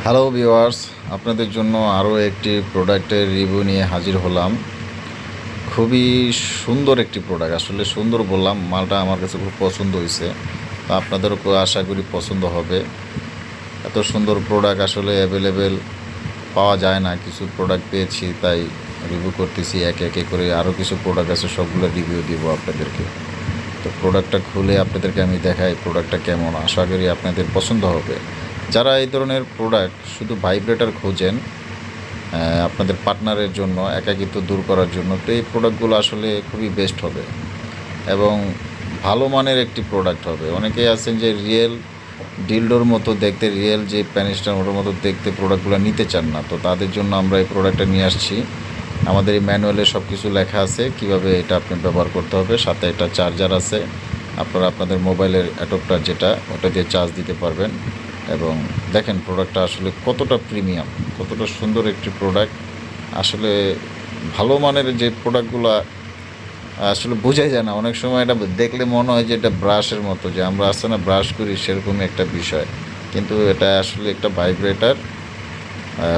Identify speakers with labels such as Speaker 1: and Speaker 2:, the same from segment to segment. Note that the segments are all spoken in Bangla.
Speaker 1: হ্যালো ভিউয়ার্স, আপনাদের জন্য আরও একটি প্রোডাক্টের রিভিউ নিয়ে হাজির হলাম। খুবই সুন্দর একটি প্রোডাক্ট, আসলে সুন্দর বললাম, মালটা আমার কাছে খুব পছন্দ হয়েছে। তো আপনাদেরও আশা করি পছন্দ হবে। এত সুন্দর প্রোডাক্ট আসলে অ্যাভেলেবেল পাওয়া যায় না। কিছু প্রোডাক্ট পেয়েছি তাই রিভিউ করতেছি একে একে করে। আরও কিছু প্রোডাক্ট আছে, সবগুলো রিভিউ দিব আপনাদেরকে। তো প্রোডাক্টটা খুলে আপনাদেরকে আমি দেখাই প্রোডাক্টটা কেমন। আশা করি আপনাদের পছন্দ হবে। যারা এই ধরনের প্রোডাক্ট শুধু ভাইব্রেটর খোঁজেন আপনাদের পার্টনারের জন্য, একাকিত্ব দূর করার জন্য, তো এই প্রোডাক্টগুলো আসলে খুবই বেস্ট হবে এবং ভালো মানের একটি প্রোডাক্ট হবে। অনেকেই আছেন যে রিয়েল ডিলডোর মতো দেখতে, রিয়েল যে প্যানিস্টার ওটার মতো দেখতে প্রোডাক্টগুলো নিতে চান না। তো তাদের জন্য আমরা এই প্রোডাক্টটা নিয়ে আসছি। আমাদের এই ম্যানুয়ালে সব কিছু লেখা আছে কীভাবে এটা আপনি ব্যবহার করতে হবে। সাথে একটা চার্জার আছে, আপনারা আপনাদের মোবাইলের অ্যাডাপ্টার যেটা, ওটা দিয়ে চার্জ দিতে পারবেন। এবং দেখেন প্রোডাক্টটা আসলে কতটা প্রিমিয়াম, কতটা সুন্দর একটি প্রোডাক্ট। আসলে ভালো মানের যে প্রোডাক্টগুলো আসলে বোঝাই যায় না, অনেক সময় এটা দেখলে মনে হয় যে এটা ব্রাশের মতো, যে আমরা আসছে না ব্রাশ করি সেরকমই একটা বিষয়, কিন্তু এটা আসলে একটা ভাইব্রেটার।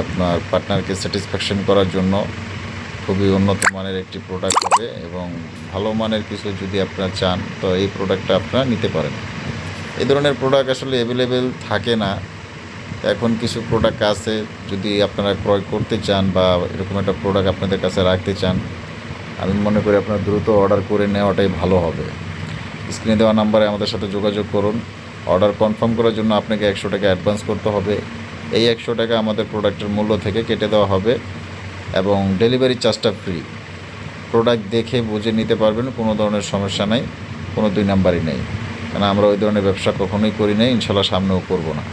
Speaker 1: আপনার পার্টনারকে স্যাটিসফ্যাকশন করার জন্য খুবই উন্নত মানের একটি প্রোডাক্ট হবে। এবং ভালো মানের কিছু যদি আপনারা চান তো এই প্রোডাক্টটা আপনারা নিতে পারেন। এই ধরনের প্রোডাক্ট আসলে অ্যাভেলেবেল থাকে না। এখন কিছু প্রোডাক্ট আছে, যদি আপনারা ক্রয় করতে চান বা এরকম একটা প্রোডাক্ট আপনাদের কাছে রাখতে চান, আমি মনে করি আপনারা দ্রুত অর্ডার করে নেওয়াটাই ভালো হবে। স্ক্রিনে দেওয়া নাম্বারে আমাদের সাথে যোগাযোগ করুন। অর্ডার কনফার্ম করার জন্য আপনাকে 100 টাকা অ্যাডভান্স করতে হবে। এই 100 টাকা আমাদের প্রোডাক্টের মূল্য থেকে কেটে দেওয়া হবে এবং ডেলিভারি চার্জটা ফ্রি। প্রোডাক্ট দেখে বুঝে নিতে পারবেন, কোনো ধরনের সমস্যা নাই, কোনো দুই নাম্বারই নেই। কারণ আমরা ওই ধরনের ব্যবসা কখনোই করি নাই, ইনশাল্লাহ সামনেও করব না।